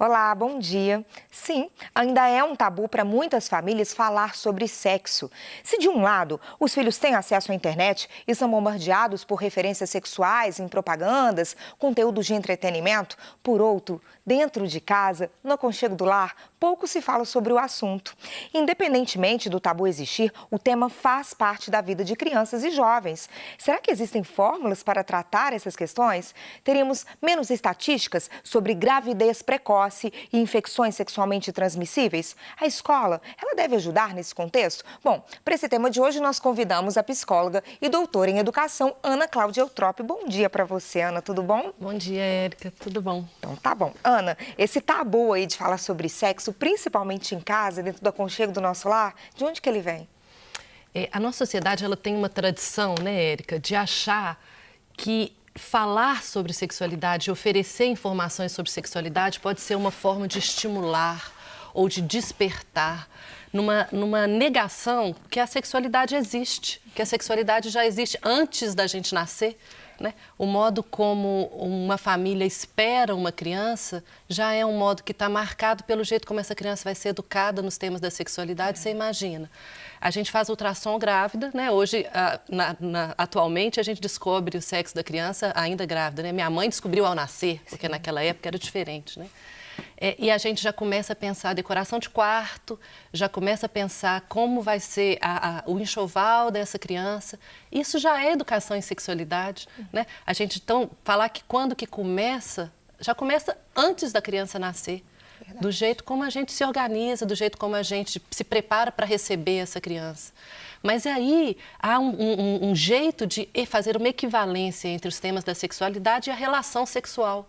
Olá, bom dia. Sim, ainda é um tabu para muitas famílias falar sobre sexo. Se de um lado, os filhos têm acesso à internet e são bombardeados por referências sexuais em propagandas, conteúdos de entretenimento, por outro, dentro de casa, no aconchego do lar, pouco se fala sobre o assunto. Independentemente do tabu existir, o tema faz parte da vida de crianças e jovens. Será que existem fórmulas para tratar essas questões? Teríamos menos estatísticas sobre gravidez precoce e infecções sexualmente transmissíveis? A escola, ela deve ajudar nesse contexto? Bom, para esse tema de hoje nós convidamos a psicóloga e doutora em educação, Ana Cláudia Eutrópio. Bom dia para você, Ana, tudo bom? Bom dia, Érica, tudo bom? Então tá bom. Ana, esse tabu aí de falar sobre sexo, principalmente em casa, dentro do aconchego do nosso lar, de onde que ele vem? A nossa sociedade, ela tem uma tradição, né, Érica, de achar que falar sobre sexualidade, oferecer informações sobre sexualidade pode ser uma forma de estimular ou de despertar numa negação que a sexualidade existe, que a sexualidade já existe antes da gente nascer, né? O modo como uma família espera uma criança já é um modo que está marcado pelo jeito como essa criança vai ser educada nos temas da sexualidade, você imagina. A gente faz ultrassom grávida, né? Hoje, atualmente, a gente descobre o sexo da criança ainda grávida, né? Minha mãe descobriu ao nascer, porque naquela época era diferente, né? E a gente já começa a pensar decoração de quarto, já começa a pensar como vai ser o enxoval dessa criança. Isso já é educação em sexualidade, né? A gente, então, falar que quando que começa, já começa antes da criança nascer. Verdade. Do jeito como a gente se organiza, do jeito como a gente se prepara para receber essa criança. Mas aí há um jeito de fazer uma equivalência entre os temas da sexualidade e a relação sexual.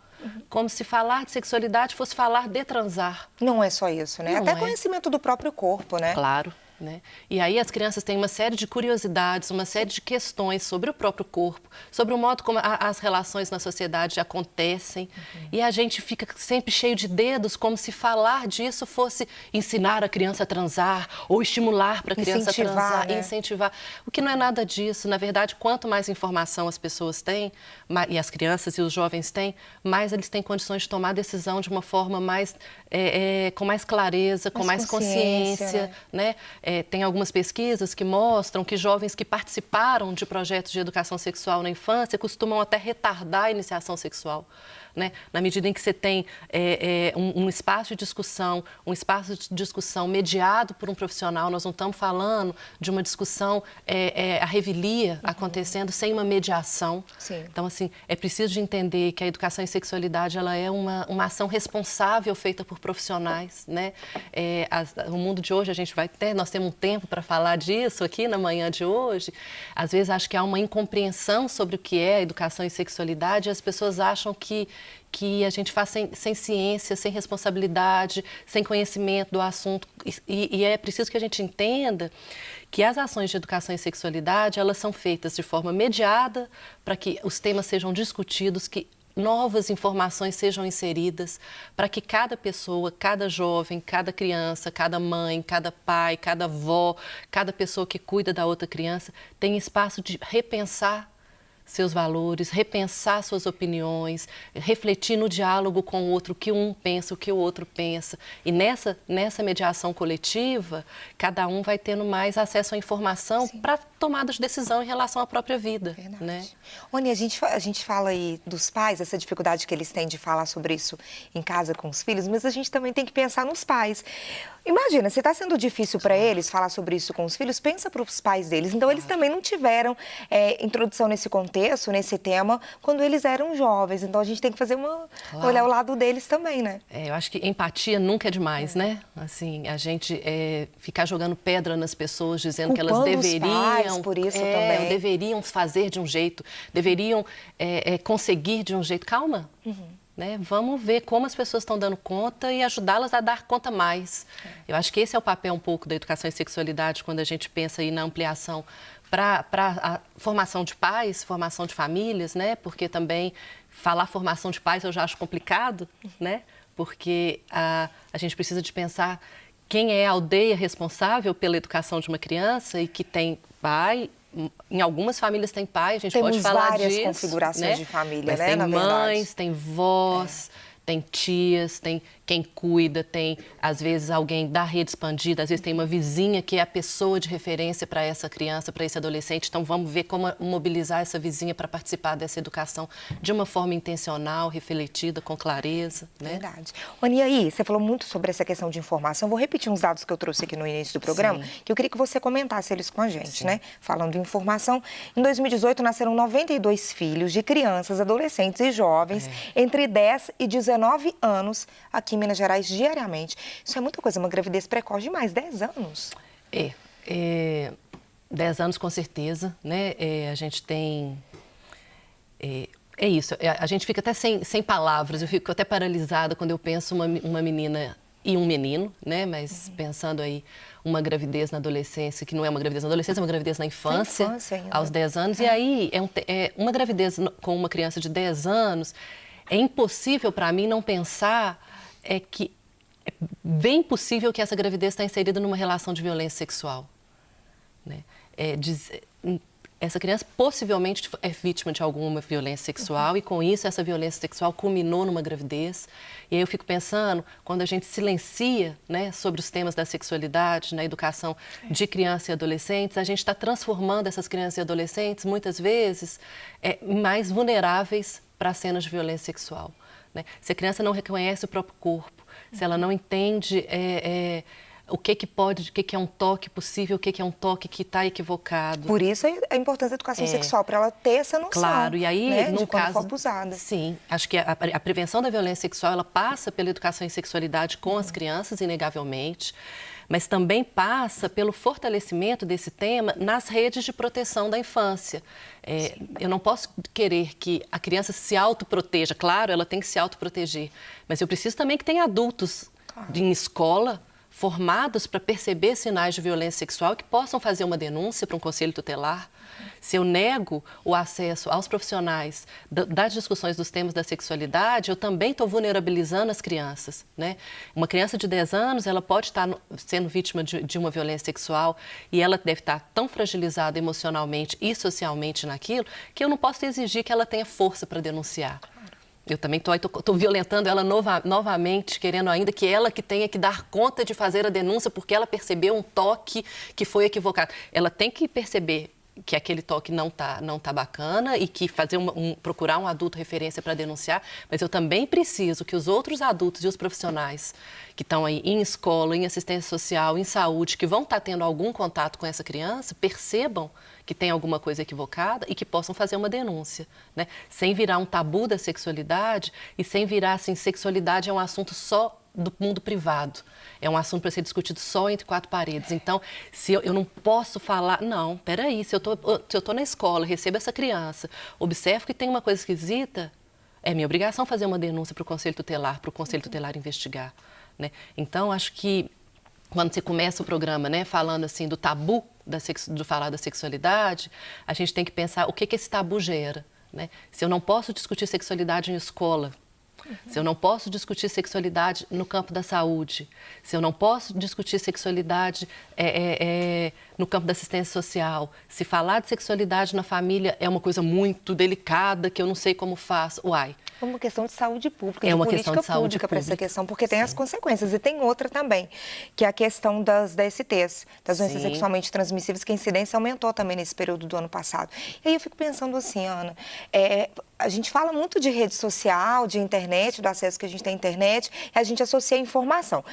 Como se falar de sexualidade fosse falar de transar. Não é só isso, né? Não Até é. Conhecimento do próprio corpo, né? Claro. Né? E aí as crianças têm uma série de curiosidades, uma série de questões sobre o próprio corpo, sobre o modo como as relações na sociedade acontecem. E a gente fica sempre cheio de dedos, como se falar disso fosse ensinar a criança a transar ou estimular para a criança transar, né? Incentivar. O que não é nada disso. Na verdade, quanto mais informação as pessoas têm, e as crianças e os jovens têm, mais eles têm condições de tomar decisão de uma forma mais, com mais clareza, com mais consciência, né? Tem algumas pesquisas que mostram que jovens que participaram de projetos de educação sexual na infância costumam até retardar a iniciação sexual, né? Na medida em que você tem um espaço de discussão mediado por um profissional, nós não estamos falando de uma discussão, a revelia acontecendo sem uma mediação. Sim. Então, assim, é preciso de entender que a educação em sexualidade ela é uma ação responsável feita por profissionais, né? No mundo de hoje, nós temos um tempo para falar disso aqui na manhã de hoje. Às vezes, acho que há uma incompreensão sobre o que é a educação em sexualidade e as pessoas acham que a gente faz sem ciência, sem responsabilidade, sem conhecimento do assunto. E é preciso que a gente entenda que as ações de educação em sexualidade, elas são feitas de forma mediada para que os temas sejam discutidos, que novas informações sejam inseridas para que cada pessoa, cada jovem, cada criança, cada mãe, cada pai, cada avó, cada pessoa que cuida da outra criança tenha espaço de repensar seus valores, repensar suas opiniões, refletir no diálogo com o outro, o que um pensa, o que o outro pensa. E nessa mediação coletiva, cada um vai tendo mais acesso à informação para tomada de decisão em relação à própria vida. Verdade. Né? Oni, a gente fala aí dos pais, essa dificuldade que eles têm de falar sobre isso em casa com os filhos, mas a gente também tem que pensar nos pais. Imagina, se está sendo difícil para eles falar sobre isso com os filhos, pensa para os pais deles. Então, eles também não tiveram introdução nesse contexto, nesse tema, quando eles eram jovens. Então, a gente tem que fazer olhar o lado deles também, né? Eu acho que empatia nunca é demais, né? Assim, a gente ficar jogando pedra nas pessoas, dizendo que elas deveriam... por isso também. Deveriam fazer de um jeito, deveriam conseguir de um jeito. Calma. Né? Vamos ver como as pessoas estão dando conta e ajudá-las a dar conta mais. Eu acho que esse é o papel um pouco da educação em sexualidade quando a gente pensa aí na ampliação para a formação de pais, formação de famílias, né? Porque também falar formação de pais eu já acho complicado, né? Porque a gente precisa de pensar quem é a aldeia responsável pela educação de uma criança e que tem pai. Em algumas famílias tem pai, a gente pode falar disso. Temos várias configurações de família, mas né, tem na mães, verdade. tem vós, tem tias, tem quem cuida, tem, às vezes, alguém da rede expandida, às vezes tem uma vizinha que é a pessoa de referência para essa criança, para esse adolescente. Então, vamos ver como mobilizar essa vizinha para participar dessa educação de uma forma intencional, refletida, com clareza, né? Verdade. Ana, e aí, você falou muito sobre essa questão de informação. Vou repetir uns dados que eu trouxe aqui no início do programa, que eu queria que você comentasse eles com a gente, né? Falando de informação, em 2018 nasceram 92 filhos de crianças, adolescentes e jovens entre 10 e 19 anos aqui em Minas Gerais diariamente. Isso é muita coisa, uma gravidez precoce demais, 10 anos. 10 anos com certeza, né? A gente tem... É isso, a gente fica até sem palavras, eu fico até paralisada quando eu penso uma menina e um menino, né? Mas pensando aí uma gravidez na adolescência, que não é uma gravidez na adolescência, é uma gravidez na infância aos 10 anos. E aí, uma gravidez com uma criança de 10 anos, é impossível para mim não pensar que é bem possível que essa gravidez está inserida numa relação de violência sexual, né? Essa criança possivelmente é vítima de alguma violência sexual e, com isso, essa violência sexual culminou numa gravidez. E aí eu fico pensando, quando a gente silencia, né, sobre os temas da sexualidade na educação de crianças e adolescentes, a gente está transformando essas crianças e adolescentes, muitas vezes, mais vulneráveis para cenas de violência sexual, né? Se a criança não reconhece o próprio corpo, se ela não entende... o que é um toque possível, o que é um toque que está equivocado. Por isso a importância da educação sexual, para ela ter essa noção. Claro, e aí, né, no de quando caso, for abusada. Sim, acho que a prevenção da violência sexual, ela passa pela educação em sexualidade com as crianças, inegavelmente, mas também passa pelo fortalecimento desse tema nas redes de proteção da infância. Eu não posso querer que a criança se autoproteja, claro, ela tem que se autoproteger, mas eu preciso também que tenha adultos em escola, formados para perceber sinais de violência sexual que possam fazer uma denúncia para um conselho tutelar. Se eu nego o acesso aos profissionais das discussões dos temas da sexualidade, eu também estou vulnerabilizando as crianças, né? Uma criança de 10 anos, ela pode estar sendo vítima de uma violência sexual e ela deve estar tão fragilizada emocionalmente e socialmente naquilo que eu não posso exigir que ela tenha força para denunciar. Eu também estou violentando ela novamente, querendo ainda que ela que tenha que dar conta de fazer a denúncia porque ela percebeu um toque que foi equivocado. Ela tem que perceber que aquele toque não tá bacana e que procurar um adulto referência para denunciar, mas eu também preciso que os outros adultos e os profissionais que estão aí em escola, em assistência social, em saúde, que vão estar tendo algum contato com essa criança, percebam que tem alguma coisa equivocada e que possam fazer uma denúncia, né? Sem virar um tabu da sexualidade e sem virar assim, sexualidade é um assunto só do mundo privado. É um assunto para ser discutido só entre quatro paredes. Então, se eu não posso falar... Não, peraí, se eu tô na escola, recebo essa criança, observo que tem uma coisa esquisita, é minha obrigação fazer uma denúncia para o Conselho Tutelar investigar, né? Então, acho que quando você começa o programa, né, falando assim do tabu de falar da sexualidade, a gente tem que pensar o que esse tabu gera, né? Se eu não posso discutir sexualidade em escola, se eu não posso discutir sexualidade no campo da saúde, se eu não posso discutir sexualidade no campo da assistência social, se falar de sexualidade na família é uma coisa muito delicada que eu não sei como faço, uai. É uma questão de saúde pública, é uma questão de saúde pública para essa questão, porque tem Sim. as consequências. E tem outra também, que é a questão das DSTs, das doenças Sim. sexualmente transmissíveis, que a incidência aumentou também nesse período do ano passado. E aí eu fico pensando assim, Ana, a gente fala muito de rede social, de internet, do acesso que a gente tem à internet, e a gente associa a informação.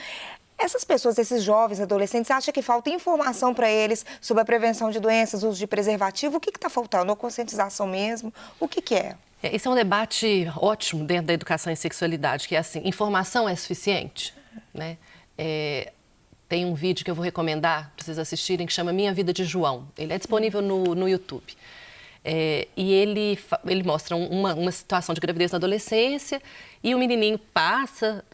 Essas pessoas, esses jovens, adolescentes, acham que falta informação para eles sobre a prevenção de doenças, uso de preservativo? O que está faltando? Ou conscientização mesmo? O que é? Esse é um debate ótimo dentro da educação em sexualidade, que é assim, informação é suficiente, né? Tem um vídeo que eu vou recomendar para vocês assistirem, que chama Minha Vida de João. Ele é disponível no YouTube. E ele mostra uma situação de gravidez na adolescência e o menininho passa,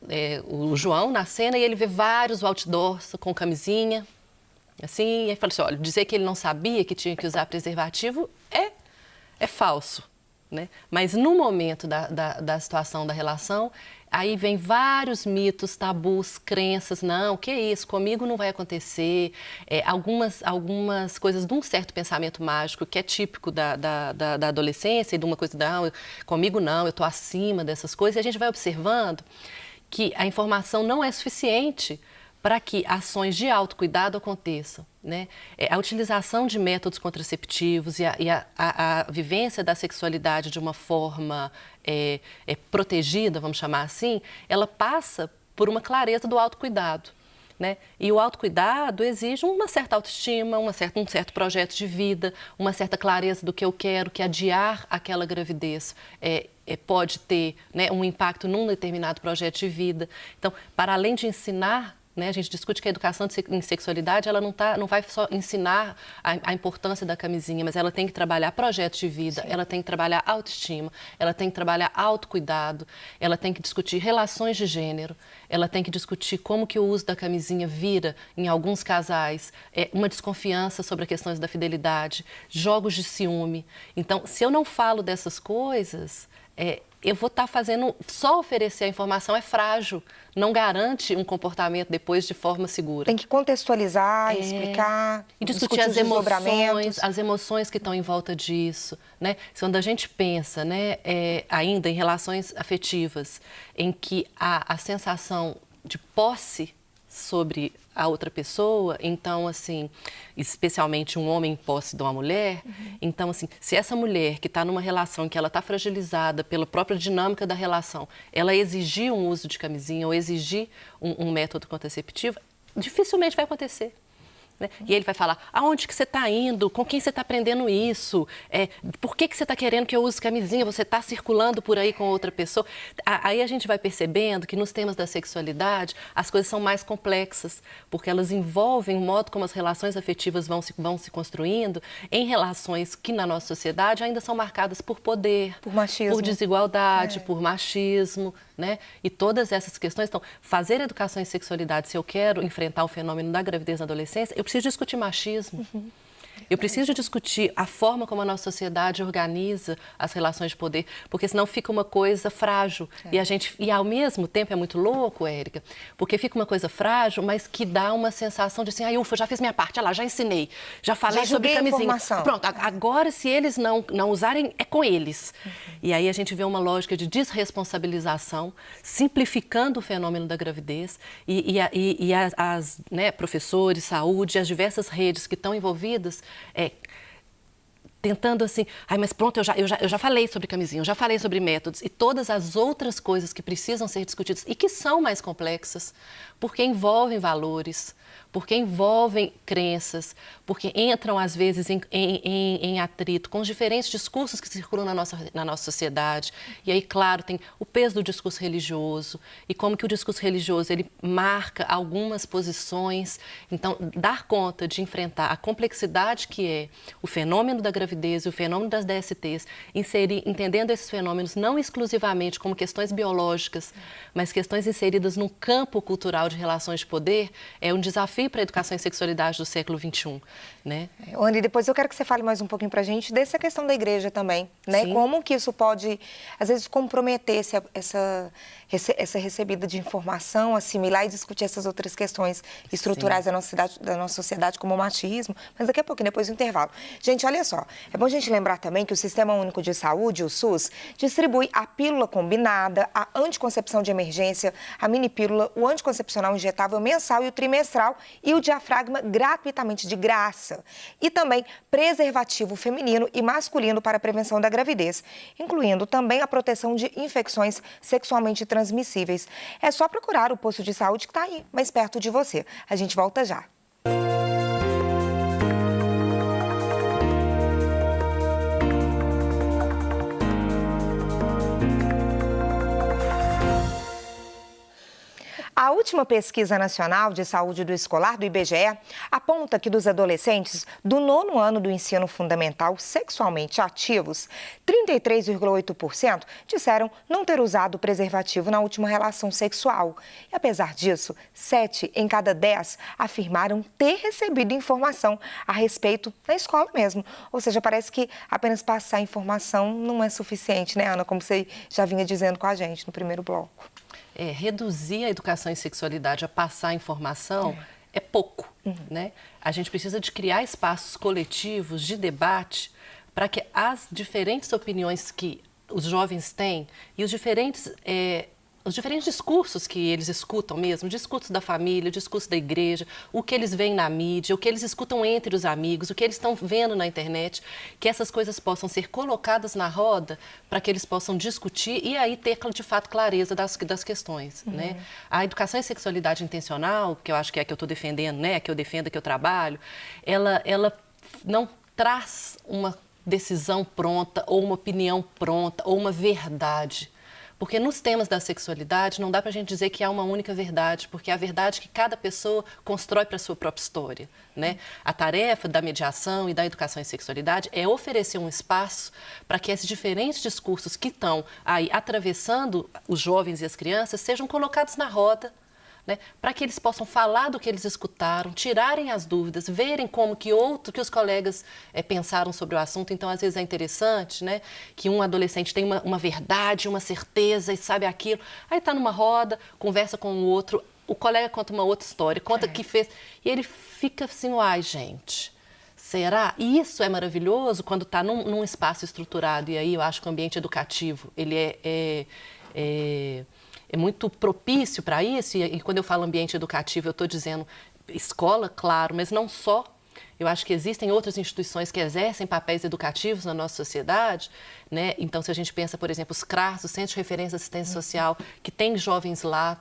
o João, na cena, e ele vê vários outdoors com camisinha, assim, e aí fala assim, olha, dizer que ele não sabia que tinha que usar preservativo é falso, né? Mas no momento da situação da relação, aí vem vários mitos, tabus, crenças, não, que isso, comigo não vai acontecer, algumas coisas de um certo pensamento mágico que é típico da adolescência e de uma coisa, não, comigo não, eu estou acima dessas coisas, e a gente vai observando que a informação não é suficiente para que ações de autocuidado aconteçam, né? A utilização de métodos contraceptivos e a vivência da sexualidade de uma forma protegida, vamos chamar assim, ela passa por uma clareza do autocuidado, né? E o autocuidado exige uma certa autoestima, um certo projeto de vida, uma certa clareza do que eu quero, que adiar aquela gravidez pode ter, né, um impacto num determinado projeto de vida. Então, para além de ensinar, né, a gente discute que a educação em sexualidade ela não vai só ensinar a importância da camisinha, mas ela tem que trabalhar projetos de vida, sim, ela tem que trabalhar autoestima, ela tem que trabalhar autocuidado, ela tem que discutir relações de gênero, ela tem que discutir como que o uso da camisinha vira, em alguns casais, uma desconfiança sobre as questões da fidelidade, jogos de ciúme. Então, se eu não falo dessas coisas, eu vou estar fazendo, só oferecer a informação é frágil, não garante um comportamento depois de forma segura. Tem que contextualizar, explicar, e discutir as emoções que estão em volta disso, né? Quando a gente pensa, né, ainda em relações afetivas, em que há a sensação de posse sobre a outra pessoa, então, assim, especialmente um homem em posse de uma mulher, então, assim, se essa mulher que está numa relação que ela está fragilizada pela própria dinâmica da relação, ela exigir um uso de camisinha ou exigir um método contraceptivo, dificilmente vai acontecer. Né? E ele vai falar, aonde que você está indo? Com quem você está aprendendo isso? Por que você está querendo que eu use camisinha? Você está circulando por aí com outra pessoa? Aí a gente vai percebendo que nos temas da sexualidade as coisas são mais complexas, porque elas envolvem o modo como as relações afetivas vão se construindo em relações que na nossa sociedade ainda são marcadas por poder, por machismo, por desigualdade, por machismo. Né? E todas essas questões, então, fazer educação em sexualidade, se eu quero enfrentar o fenômeno da gravidez na adolescência, eu preciso discutir machismo. Eu preciso discutir a forma como a nossa sociedade organiza as relações de poder, porque senão fica uma coisa frágil. E ao mesmo tempo é muito louco, Érica, porque fica uma coisa frágil, mas que dá uma sensação de assim, ufa, já fiz minha parte, olha lá, já ensinei, já falei sobre camisinha. Pronto, agora se eles não usarem, é com eles. E aí a gente vê uma lógica de desresponsabilização, simplificando o fenômeno da gravidez e as né, professores, saúde, as diversas redes que estão envolvidas, tentando assim, mas pronto, eu já falei sobre camisinha, eu já falei sobre métodos e todas as outras coisas que precisam ser discutidas e que são mais complexas, porque envolvem valores, porque envolvem crenças, porque entram, às vezes, em atrito com os diferentes discursos que circulam na nossa sociedade. E aí, claro, tem o peso do discurso religioso e como que o discurso religioso ele marca algumas posições. Então, dar conta de enfrentar a complexidade que é o fenômeno da gravidez e o fenômeno das DSTs, entendendo esses fenômenos não exclusivamente como questões biológicas, mas questões inseridas num campo cultural de relações de poder, é um desafio para a educação em sexualidade do século XXI, né? Ana, e depois eu quero que você fale mais um pouquinho para a gente dessa questão da igreja também, né? Sim. Como que isso pode, às vezes, comprometer essa recebida de informação, assimilar e discutir essas outras questões estruturais da nossa sociedade, como o machismo, mas daqui a pouquinho, depois do intervalo. Gente, olha só, é bom a gente lembrar também que o Sistema Único de Saúde, o SUS, distribui a pílula combinada, a anticoncepção de emergência, a mini-pílula, o anticoncepcional injetável mensal e o trimestral e o diafragma gratuitamente de graça. E também preservativo feminino e masculino para a prevenção da gravidez, incluindo também a proteção de infecções sexualmente transmissíveis. É só procurar o posto de saúde que está aí, mais perto de você. A gente volta já. A última pesquisa nacional de saúde do escolar, do IBGE, aponta que dos adolescentes do 9º ano do ensino fundamental sexualmente ativos, 33,8% disseram não ter usado preservativo na última relação sexual. E apesar disso, 7 em cada 10 afirmaram ter recebido informação a respeito na escola mesmo. Ou seja, parece que apenas passar informação não é suficiente, né, Ana? Como você já vinha dizendo com a gente no primeiro bloco. Reduzir a educação em sexualidade a passar informação é pouco, né? A gente precisa de criar espaços coletivos de debate para que as diferentes opiniões que os jovens têm e os diferentes os diferentes discursos que eles escutam mesmo, discursos da família, discurso da igreja, o que eles veem na mídia, o que eles escutam entre os amigos, o que eles estão vendo na internet, que essas coisas possam ser colocadas na roda para que eles possam discutir e aí ter, de fato, clareza das questões, né? A educação em sexualidade intencional, que eu acho que é a que eu estou defendendo, né? A que eu defendo, a que eu trabalho, ela não traz uma decisão pronta ou uma opinião pronta ou uma verdade. Porque nos temas da sexualidade não dá para a gente dizer que há uma única verdade, porque é a verdade que cada pessoa constrói para a sua própria história, né? A tarefa da mediação e da educação em sexualidade é oferecer um espaço para que esses diferentes discursos que estão aí atravessando os jovens e as crianças sejam colocados na roda, né, para que eles possam falar do que eles escutaram, tirarem as dúvidas, verem como que os colegas pensaram sobre o assunto. Então, às vezes é interessante, né, que um adolescente tem uma verdade, uma certeza e sabe aquilo. Aí está numa roda, conversa com o outro, o colega conta uma outra história, conta que fez... E ele fica assim, uai, gente... Será? E isso é maravilhoso quando está num espaço estruturado. E aí eu acho que o ambiente educativo, ele é muito propício para isso, e quando eu falo ambiente educativo, eu estou dizendo escola, claro, mas não só. Eu acho que existem outras instituições que exercem papéis educativos na nossa sociedade, né? Então, se a gente pensa, por exemplo, os CRAS, os Centros de Referência de Assistência Social, que tem jovens lá,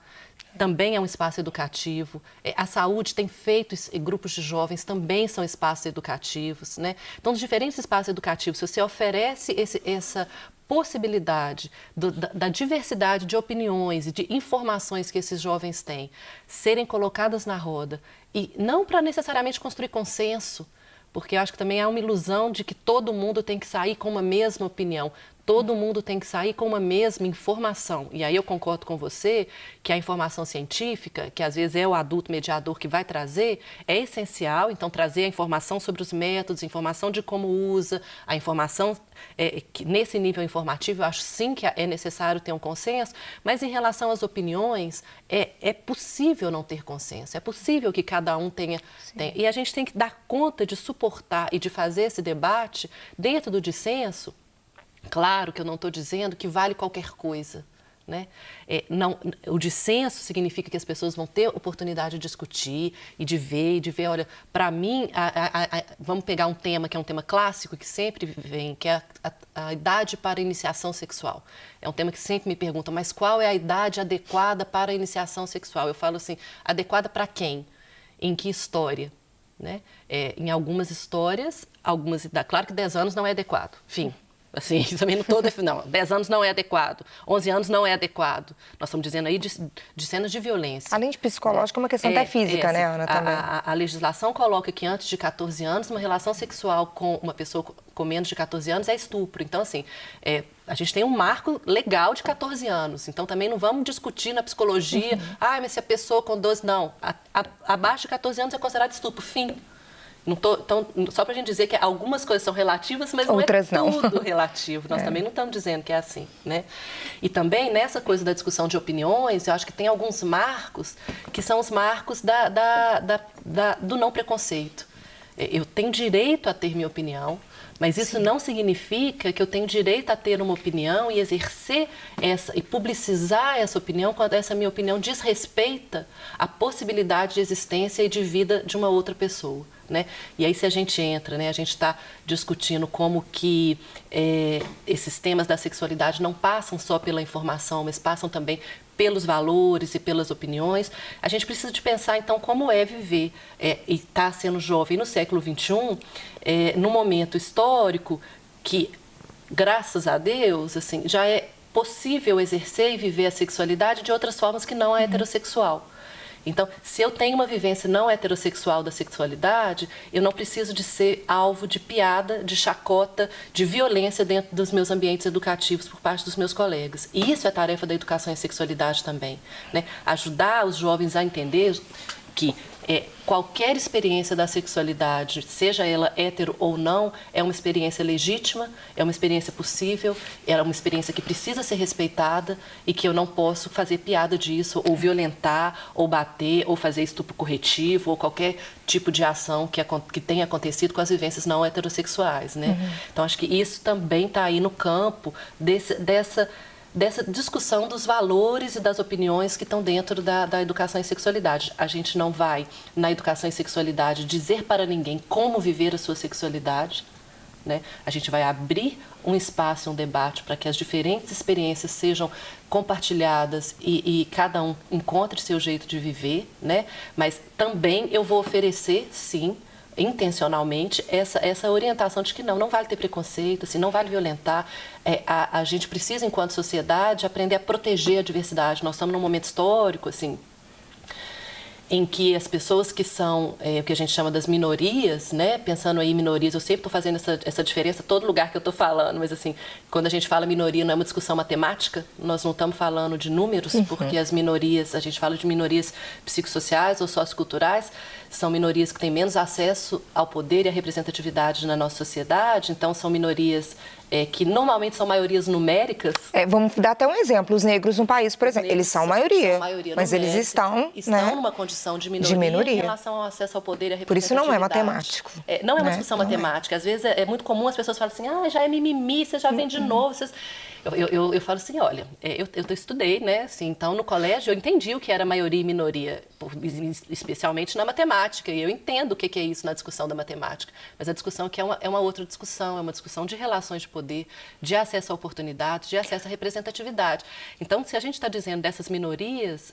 também é um espaço educativo. A saúde tem feito grupos de jovens, também são espaços educativos, né? Então, nos diferentes espaços educativos, se você oferece essa possibilidade da diversidade de opiniões e de informações que esses jovens têm serem colocadas na roda, e não para necessariamente construir consenso, porque eu acho que também há uma ilusão de que todo mundo tem que sair com uma mesma opinião. Todo mundo tem que sair com uma mesma informação. E aí eu concordo com você que a informação científica, que às vezes é o adulto mediador que vai trazer, é essencial. Então, trazer a informação sobre os métodos, informação de como usa, a informação que nesse nível informativo, eu acho sim que é necessário ter um consenso, mas em relação às opiniões, é possível não ter consenso, é possível que cada um tenha. E a gente tem que dar conta de suportar e de fazer esse debate dentro do dissenso. Claro que eu não estou dizendo que vale qualquer coisa, né? O dissenso significa que as pessoas vão ter oportunidade de discutir e de ver, olha, para mim, vamos pegar um tema que é um tema clássico que sempre vem, que é a idade para a iniciação sexual. É um tema que sempre me perguntam, mas qual é a idade adequada para a iniciação sexual? Eu falo assim, adequada para quem? Em que história? Né? Em algumas histórias, claro que 10 anos não é adequado, enfim. Assim, também não estou definindo, não, 10 anos não é adequado, 11 anos não é adequado. Nós estamos dizendo aí de cenas de violência. Além de psicológica, é uma questão até física, né, Ana, também. A legislação coloca que antes de 14 anos, uma relação sexual com uma pessoa com menos de 14 anos é estupro. Então, assim, a gente tem um marco legal de 14 anos. Então, também não vamos discutir na psicologia, mas se a pessoa com 12... Não, abaixo de 14 anos é considerado estupro, fim. Então, só para a gente dizer que algumas coisas são relativas, mas outras não é tudo relativo. Nós também não estamos dizendo que é assim, né? E também, nessa coisa da discussão de opiniões, eu acho que tem alguns marcos que são os marcos do não preconceito. Eu tenho direito a ter minha opinião, mas isso não significa que eu tenho direito a ter uma opinião e exercer e publicizar essa opinião quando essa minha opinião desrespeita a possibilidade de existência e de vida de uma outra pessoa. Né? E aí, se a gente entra, né, a gente está discutindo como que esses temas da sexualidade não passam só pela informação, mas passam também pelos valores e pelas opiniões, a gente precisa de pensar, então, como é viver e estar sendo jovem no século XXI, num momento histórico que, graças a Deus, assim, já é possível exercer e viver a sexualidade de outras formas que não a heterossexual. Então, se eu tenho uma vivência não heterossexual da sexualidade, eu não preciso de ser alvo de piada, de chacota, de violência dentro dos meus ambientes educativos por parte dos meus colegas. E isso é tarefa da educação em sexualidade também, né? Ajudar os jovens a entender que qualquer experiência da sexualidade, seja ela hétero ou não, é uma experiência legítima, é uma experiência possível, é uma experiência que precisa ser respeitada e que eu não posso fazer piada disso, ou violentar, ou bater, ou fazer estupro corretivo, ou qualquer tipo de ação que tenha acontecido com as vivências não heterossexuais, né? Então, acho que isso também está aí no campo dessa discussão dos valores e das opiniões que estão dentro da educação em sexualidade. A gente não vai, na educação em sexualidade, dizer para ninguém como viver a sua sexualidade, né? A gente vai abrir um espaço, um debate para que as diferentes experiências sejam compartilhadas e cada um encontre seu jeito de viver, né? Mas também eu vou oferecer, sim, intencionalmente, essa orientação de que não vale ter preconceito, assim, não vale violentar. A gente precisa, enquanto sociedade, aprender a proteger a diversidade. Nós estamos num momento histórico, assim, em que as pessoas que são o que a gente chama das minorias, né? Pensando aí em minorias, eu sempre estou fazendo essa diferença em todo lugar que eu estou falando, mas assim, quando a gente fala minoria, não é uma discussão matemática, nós não estamos falando de números, porque as minorias, a gente fala de minorias psicossociais ou socioculturais, são minorias que têm menos acesso ao poder e à representatividade na nossa sociedade, então são minorias que normalmente são maiorias numéricas. Vamos dar até um exemplo. Os negros no país, por exemplo, eles são maioria, mas numérica, eles estão numa condição de minoria em relação ao acesso ao poder e à representatividade. Por isso não é matemático. Não é uma discussão matemática. Às vezes é muito comum as pessoas falam assim, já é mimimi, você já vem de novo. Eu falo assim, olha, eu estudei, né? Assim, então, no colégio, eu entendi o que era maioria e minoria, especialmente na matemática, e eu entendo o que é isso na discussão da matemática. Mas a discussão que é uma outra discussão, é uma discussão de relações de poder, de acesso a oportunidades, de acesso à representatividade. Então, se a gente está dizendo dessas minorias,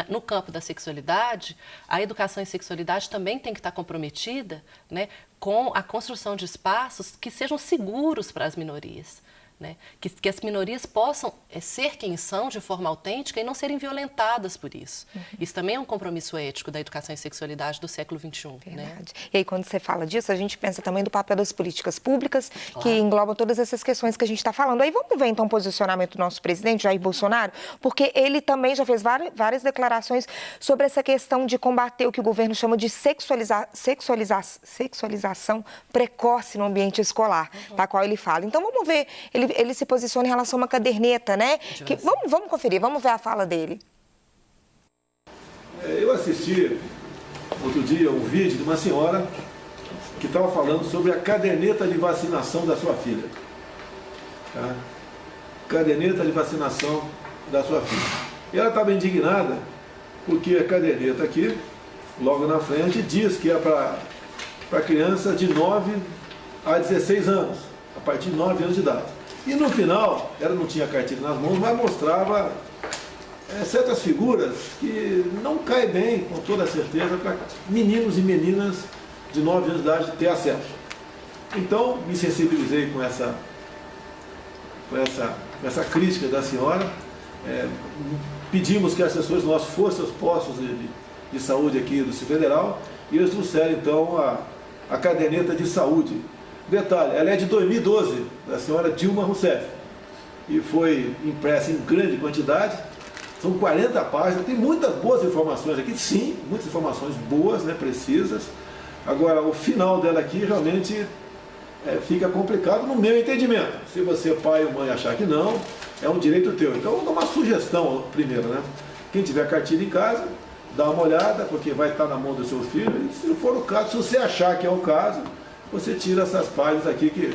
no campo da sexualidade, a educação em sexualidade também tem que estar comprometida, né, com a construção de espaços que sejam seguros para as minorias. Né? Que as minorias possam ser quem são de forma autêntica e não serem violentadas por isso. Isso também é um compromisso ético da educação em sexualidade do século XXI. Verdade. Né? E aí, quando você fala disso, a gente pensa também do papel das políticas públicas, que englobam todas essas questões que a gente está falando. Aí vamos ver, então, o posicionamento do nosso presidente, Jair Bolsonaro, porque ele também já fez várias declarações sobre essa questão de combater o que o governo chama de sexualização precoce no ambiente escolar, da qual ele fala. Então, vamos ver, ele se posiciona em relação a uma caderneta, né? Vamos conferir, vamos ver a fala dele. Eu assisti outro dia um vídeo de uma senhora que estava falando sobre a caderneta de vacinação da sua filha. Tá? Caderneta de vacinação da sua filha. E ela estava indignada porque a caderneta aqui, logo na frente, diz que é para criança de 9 a 16 anos, a partir de 9 anos de idade. E no final, ela não tinha cartilha nas mãos, mas mostrava certas figuras que não caem bem, com toda certeza, para meninos e meninas de 9 anos de idade ter acesso. Então, me sensibilizei com essa crítica da senhora. Pedimos que as assessores nossos fossem aos postos de saúde aqui do Distrito Federal e eles trouxeram, então, a caderneta de saúde. Detalhe, ela é de 2012, da senhora Dilma Rousseff, e foi impressa em grande quantidade, são 40 páginas, tem muitas boas informações aqui, sim, muitas informações boas, né, precisas. Agora, o final dela aqui realmente fica complicado no meu entendimento. Se você, pai ou mãe, achar que não, é um direito teu. Então, eu vou dar uma sugestão primeiro, né? Quem tiver cartilha em casa, dá uma olhada, porque vai estar na mão do seu filho, e se for o caso, se você achar que é o caso, você tira essas páginas aqui que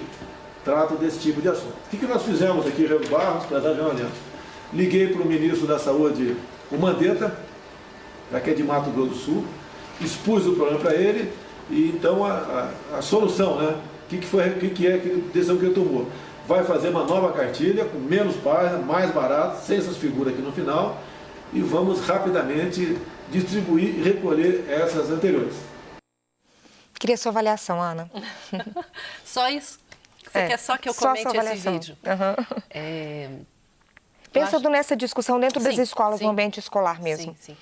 tratam desse tipo de assunto. O que nós fizemos aqui, Rio Barros, para dar jornalismo? Liguei para o ministro da Saúde, o Mandetta, que é de Mato Grosso do Sul, expus o problema para ele, e então a solução, né? O que é a decisão que ele tomou? Vai fazer uma nova cartilha, com menos páginas, mais barato, sem essas figuras aqui no final, e vamos rapidamente distribuir e recolher essas anteriores. Queria sua avaliação, Ana. Só isso? Você quer só que eu comente esse vídeo? Pensando nessa discussão dentro das escolas, no ambiente escolar mesmo. Sim.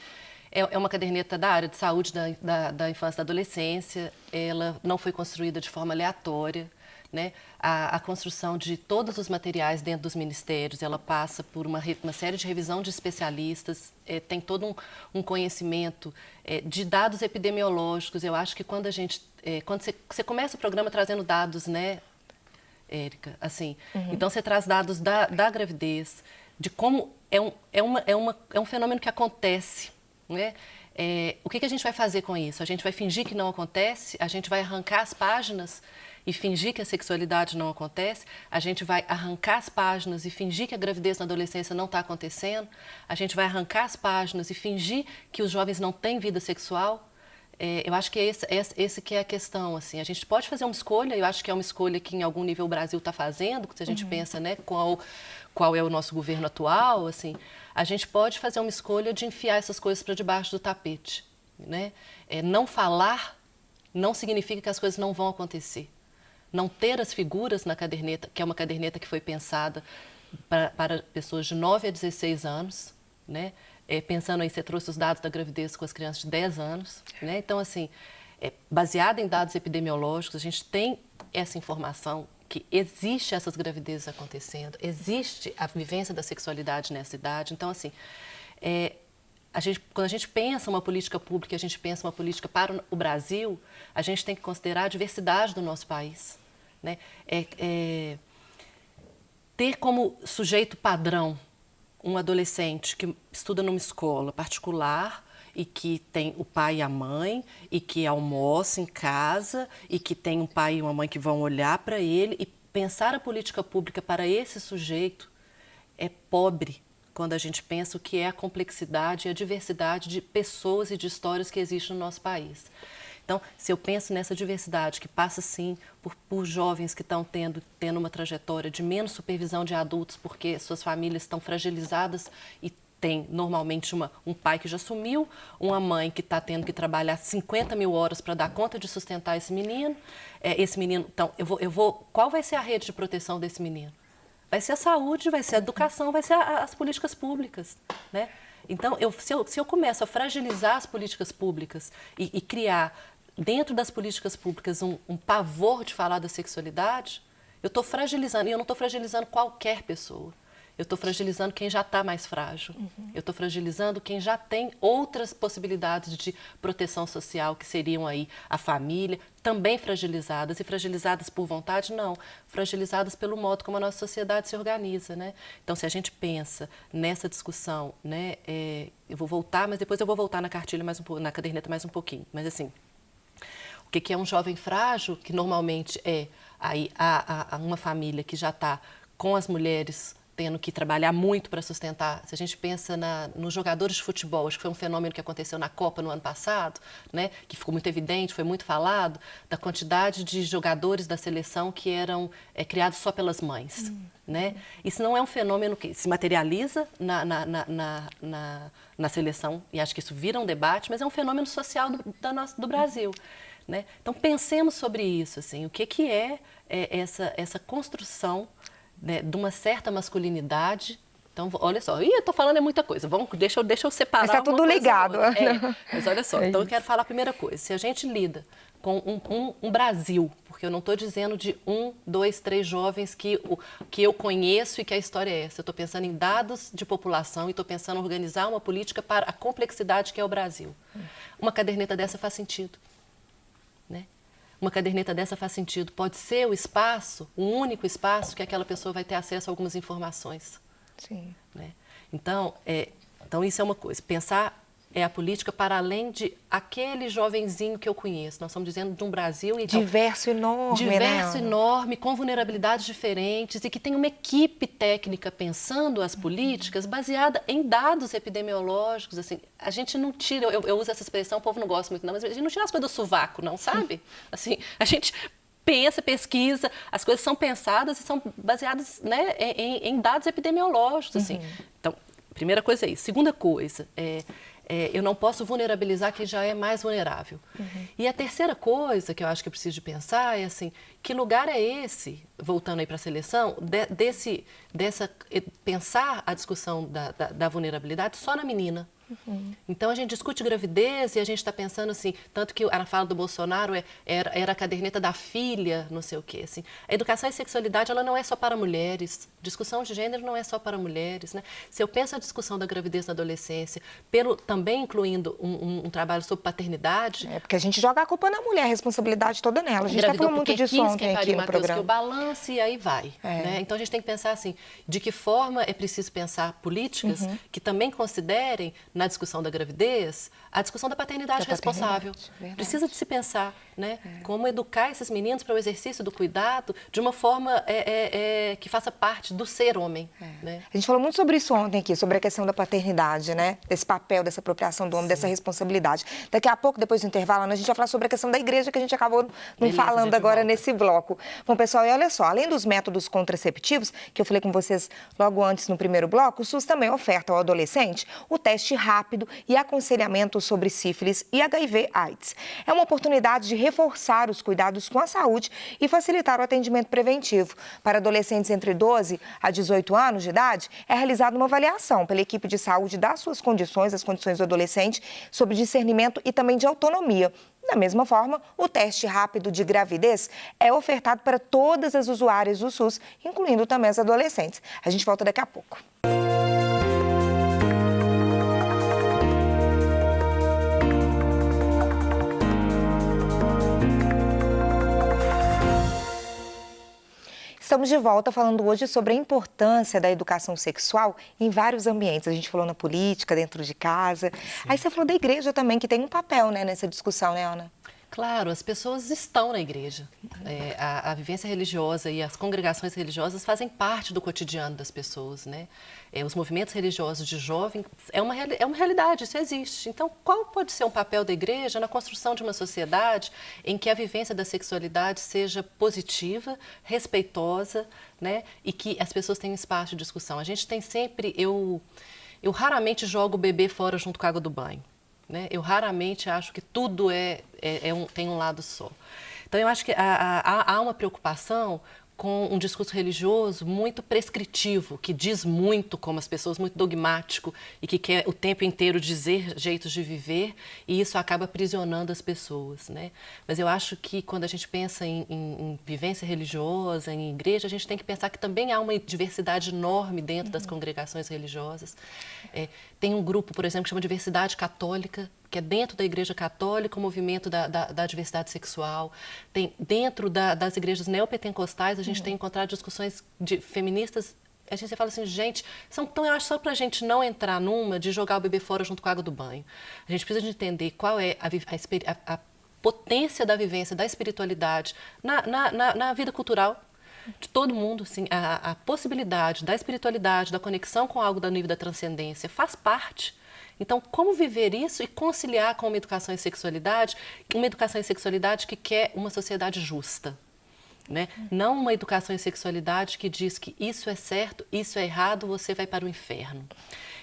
É uma caderneta da área de saúde da infância e da adolescência. Ela não foi construída de forma aleatória. Né? A construção de todos os materiais dentro dos ministérios, ela passa por uma série de revisão de especialistas, tem todo um conhecimento de dados epidemiológicos. Eu acho que quando você começa o programa trazendo dados, né, Érica? Assim, então você traz dados da gravidez, de como é um fenômeno que acontece, né? O que a gente vai fazer com isso? A gente vai fingir que não acontece? A gente vai arrancar as páginas e fingir que a sexualidade não acontece, a gente vai arrancar as páginas e fingir que a gravidez na adolescência não está acontecendo, a gente vai arrancar as páginas e fingir que os jovens não têm vida sexual. Eu acho que esse que é a questão, assim. A gente pode fazer uma escolha, eu acho que é uma escolha que em algum nível o Brasil está fazendo, se a gente pensa, né, qual é o nosso governo atual, assim, a gente pode fazer uma escolha de enfiar essas coisas para debaixo do tapete, né? Não falar não significa que as coisas não vão acontecer. Não ter as figuras na caderneta, que é uma caderneta que foi pensada para pessoas de 9 a 16 anos, né? Pensando aí, você trouxe os dados da gravidez com as crianças de 10 anos, né? Então, assim, baseado em dados epidemiológicos, a gente tem essa informação que existe essas gravidezes acontecendo, existe a vivência da sexualidade nessa idade. Então, assim, quando a gente pensa uma política pública, a gente pensa uma política para o Brasil, a gente tem que considerar a diversidade do nosso país, né? Ter como sujeito padrão um adolescente que estuda numa escola particular e que tem o pai e a mãe e que almoça em casa e que tem um pai e uma mãe que vão olhar para ele e pensar a política pública para esse sujeito é pobre quando a gente pensa o que é a complexidade e a diversidade de pessoas e de histórias que existem no nosso país. Então, se eu penso nessa diversidade que passa, sim, por jovens que estão tendo uma trajetória de menos supervisão de adultos porque suas famílias estão fragilizadas e tem, normalmente, um pai que já sumiu, uma mãe que está tendo que trabalhar 50 mil horas para dar conta de sustentar esse menino. Então, qual vai ser a rede de proteção desse menino? Vai ser a saúde, vai ser a educação, vai ser as políticas públicas, né? Então, se eu começo a fragilizar as políticas públicas e criar dentro das políticas públicas um pavor de falar da sexualidade, eu estou fragilizando, e eu não estou fragilizando qualquer pessoa. Eu estou fragilizando quem já está mais frágil. Eu estou fragilizando quem já tem outras possibilidades de proteção social, que seriam aí a família, também fragilizadas. E fragilizadas por vontade? Não. Fragilizadas pelo modo como a nossa sociedade se organiza, né? Então, se a gente pensa nessa discussão, né, eu vou voltar, mas depois eu vou voltar na cartilha na caderneta mais um pouquinho. Mas, assim, o que é um jovem frágil? Que normalmente é aí uma família que já está com as mulheres tendo que trabalhar muito para sustentar. Se a gente pensa nos jogadores de futebol, acho que foi um fenômeno que aconteceu na Copa no ano passado, né, que ficou muito evidente, foi muito falado, da quantidade de jogadores da seleção que eram criados só pelas mães. Né? Isso não é um fenômeno que se materializa na seleção, e acho que isso vira um debate, mas é um fenômeno social do Brasil. Né? Então, pensemos sobre isso, assim, o que é essa construção, né, de uma certa masculinidade. Então, olha só, eu estou falando muita coisa, deixa eu separar. Mas está tudo ligado. Mas olha só, então eu quero falar a primeira coisa. Se a gente lida com um Brasil, porque eu não estou dizendo de 1, 2, 3 jovens que eu conheço e que a história é essa. Eu estou pensando em dados de população e estou pensando em organizar uma política para a complexidade que é o Brasil. Uma caderneta dessa faz sentido. Né? Uma caderneta dessa faz sentido. Pode ser o espaço, o único espaço que aquela pessoa vai ter acesso a algumas informações. Sim. Né? Então, isso é uma coisa. Pensar a política para além de aquele jovenzinho que eu conheço. Nós estamos dizendo de um Brasil... Então, diverso, enorme, diverso, né? enorme, com vulnerabilidades diferentes e que tem uma equipe técnica pensando as políticas baseada em dados epidemiológicos. Assim, a gente não tira... Eu uso essa expressão, o povo não gosta muito, não, mas a gente não tira as coisas do sovaco, não, sabe? Assim, a gente pensa, pesquisa, as coisas são pensadas e são baseadas, né, em dados epidemiológicos. Assim. Então, primeira coisa é isso. Segunda coisa, eu não posso vulnerabilizar quem já é mais vulnerável. E a terceira coisa que eu acho que eu preciso de pensar é assim, que lugar é esse, voltando aí para a seleção, pensar a discussão da vulnerabilidade só na menina. Então, a gente discute gravidez e a gente está pensando assim, tanto que na fala do Bolsonaro era a caderneta da filha, não sei o quê. Assim. A educação e sexualidade, ela não é só para mulheres. Discussão de gênero não é só para mulheres. Né? Se eu penso a discussão da gravidez na adolescência, também incluindo um trabalho sobre paternidade... porque a gente joga a culpa na mulher, a responsabilidade toda nela. A gente está falando muito disso ontem aqui no programa. Que o balance e aí vai. Né? Então, a gente tem que pensar assim, de que forma é preciso pensar políticas que também considerem, na discussão da gravidez, a discussão da paternidade responsável. Verdade. Precisa de se pensar, né? Como educar esses meninos para o exercício do cuidado de uma forma que faça parte do ser homem. Né? A gente falou muito sobre isso ontem aqui, sobre a questão da paternidade, né? Desse papel, dessa apropriação do homem, dessa responsabilidade. Daqui a pouco, depois do intervalo, a gente vai falar sobre a questão da igreja, que a gente acabou não falando agora nesse bloco. Bom, pessoal, e olha só, além dos métodos contraceptivos, que eu falei com vocês logo antes no primeiro bloco, o SUS também oferta ao adolescente o teste rápido e aconselhamento sobre sífilis e HIV/AIDS. É uma oportunidade de reforçar os cuidados com a saúde e facilitar o atendimento preventivo. Para adolescentes entre 12 a 18 anos de idade, é realizada uma avaliação pela equipe de saúde das suas condições, as condições do adolescente, sobre discernimento e também de autonomia. Da mesma forma, o teste rápido de gravidez é ofertado para todas as usuárias do SUS, incluindo também as adolescentes. A gente volta daqui a pouco. Estamos de volta falando hoje sobre a importância da educação sexual em vários ambientes. A gente falou na política, dentro de casa. Sim. Aí você falou da igreja também, que tem um papel, né, nessa discussão, né, Ana? Claro, as pessoas estão na igreja. A vivência religiosa e as congregações religiosas fazem parte do cotidiano das pessoas, né? Os movimentos religiosos de jovem é uma realidade, isso existe. Então, qual pode ser um papel da igreja na construção de uma sociedade em que a vivência da sexualidade seja positiva, respeitosa, né? E que as pessoas tenham espaço de discussão? A gente tem sempre... Eu raramente jogo o bebê fora junto com a água do banho. Né? Eu raramente acho que tudo tem um lado só. Então, eu acho que há uma preocupação com um discurso religioso muito prescritivo, que diz muito como as pessoas, muito dogmático, e que quer o tempo inteiro dizer jeitos de viver, e isso acaba aprisionando as pessoas, né? Mas eu acho que quando a gente pensa em vivência religiosa, em igreja, a gente tem que pensar que também há uma diversidade enorme dentro das congregações religiosas. Tem um grupo, por exemplo, que chama Diversidade Católica, que é dentro da Igreja Católica, o movimento da diversidade sexual. Tem, dentro das igrejas neopentecostais, a gente tem encontrado discussões feministas. A gente fala assim, gente, então eu acho só para a gente não entrar numa de jogar o bebê fora junto com a água do banho. A gente precisa de entender qual é a potência da vivência, da espiritualidade na vida cultural de todo mundo. Assim, a possibilidade da espiritualidade, da conexão com algo do nível da transcendência faz parte. Então, como viver isso e conciliar com uma educação em sexualidade que quer uma sociedade justa, né? Não uma educação em sexualidade que diz que isso é certo, isso é errado, você vai para o inferno.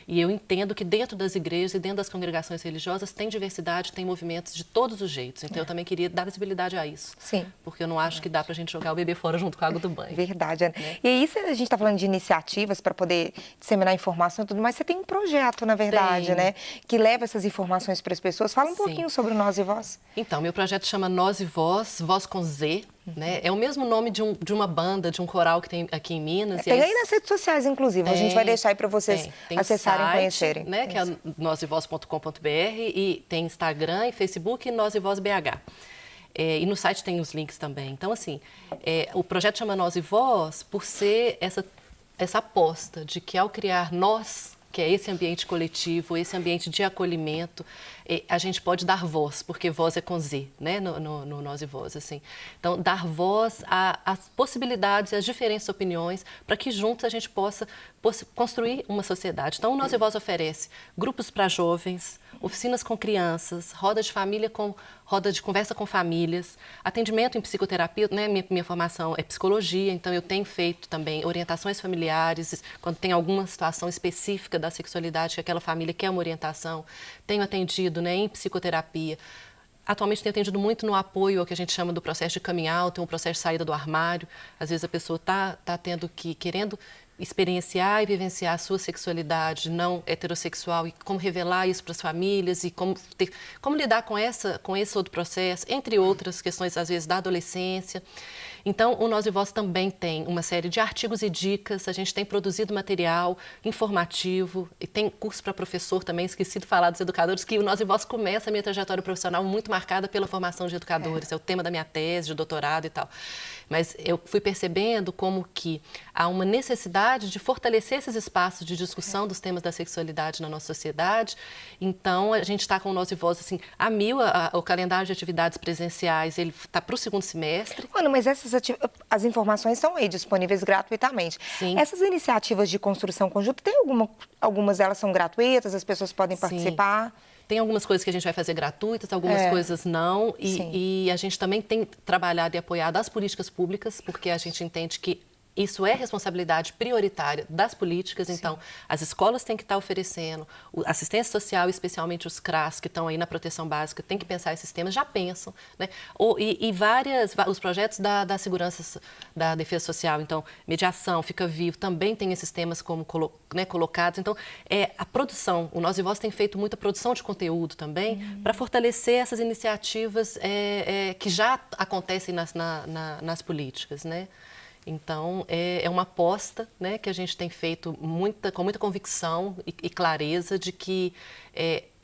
E eu entendo que dentro das igrejas e dentro das congregações religiosas tem diversidade, tem movimentos de todos os jeitos. Então, eu também queria dar visibilidade a isso. Sim. Porque eu não acho que dá para a gente jogar o bebê fora junto com a água do banho. Verdade, Ana. E aí, a gente está falando de iniciativas para poder disseminar informação e tudo mais. Você tem um projeto, na verdade, né? Que leva essas informações para as pessoas. Fala um pouquinho sobre o Nós e Voz. Então, meu projeto chama Nós e Voz, Voz com Z. Né? É o mesmo nome de uma banda, de um coral que tem aqui em Minas. Tem aí nas redes sociais, inclusive. A gente vai deixar aí para vocês acessarem e conhecerem. Né, que é nosevoz.com.br, e tem Instagram e Facebook e Nós e Voz BH. E no site tem os links também. Então, assim, o projeto chama Nós e Voz por ser essa aposta de que ao criar nós, que é esse ambiente coletivo, esse ambiente de acolhimento, a gente pode dar voz, porque voz é com Z, né, no Nós e Voz, assim. Então, dar voz às possibilidades e às diferentes opiniões, para que juntos a gente possa construir uma sociedade. Então, o Nós e Voz oferece grupos para jovens, oficinas com crianças, roda de família roda de conversa com famílias, atendimento em psicoterapia, né? Minha formação é psicologia, então eu tenho feito também orientações familiares, quando tem alguma situação específica da sexualidade que aquela família quer uma orientação, tenho atendido, né, em psicoterapia. Atualmente tenho atendido muito no apoio ao que a gente chama do processo de coming out, um processo de saída do armário. Às vezes a pessoa está querendo experienciar e vivenciar a sua sexualidade não heterossexual e como revelar isso para as famílias e como lidar com esse outro processo, entre outras questões, às vezes, da adolescência. Então, o Nós e Vós também tem uma série de artigos e dicas, a gente tem produzido material informativo e tem curso para professor também, esqueci de falar dos educadores, que o Nós e Vós começa a minha trajetória profissional muito marcada pela formação de educadores, é o tema da minha tese, de doutorado e tal. Mas eu fui percebendo como que há uma necessidade de fortalecer esses espaços de discussão dos temas da sexualidade na nossa sociedade. Então, a gente está com o Nós e Vós, assim, a mil, o calendário de atividades presenciais, ele está para o segundo semestre. Ana, mas as informações estão aí disponíveis gratuitamente. Sim. Essas iniciativas de construção conjunta, algumas delas são gratuitas, as pessoas podem participar? Tem algumas coisas que a gente vai fazer gratuitas, algumas coisas não. E a gente também tem trabalhado e apoiado as políticas públicas, porque a gente entende que isso é responsabilidade prioritária das políticas, então as escolas têm que estar oferecendo, assistência social, especialmente os CRAS, que estão aí na proteção básica, têm que pensar esses temas, já pensam, né? Os projetos da segurança, da defesa social, então, mediação, Fica Vivo, também tem esses temas como colocados. Então, a produção, o Nós e Vós tem feito muita produção de conteúdo também, para fortalecer essas iniciativas que já acontecem nas políticas, né? Então, é uma aposta, né, que a gente tem feito com muita convicção e clareza de que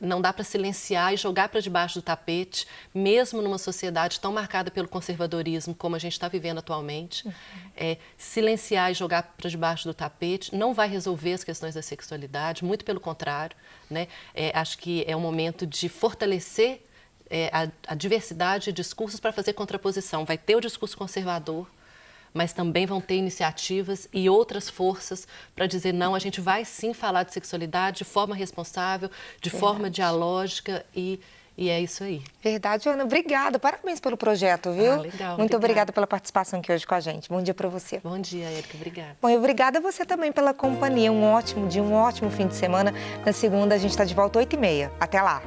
não dá para silenciar e jogar para debaixo do tapete, mesmo numa sociedade tão marcada pelo conservadorismo como a gente está vivendo atualmente. Silenciar e jogar para debaixo do tapete não vai resolver as questões da sexualidade, muito pelo contrário, né? Acho que é um momento de fortalecer a diversidade de discursos para fazer contraposição. Vai ter o discurso conservador, mas também vão ter iniciativas e outras forças para dizer não, a gente vai sim falar de sexualidade de forma responsável, de forma dialógica e é isso aí. Verdade, Ana. Obrigada. Parabéns pelo projeto, viu? Legal. Muito obrigada pela participação aqui hoje com a gente. Bom dia para você. Bom dia, Érica. Obrigada. Bom, e obrigada a você também pela companhia. Um ótimo dia, um ótimo fim de semana. Na segunda, a gente está de volta às 8h30. Até lá.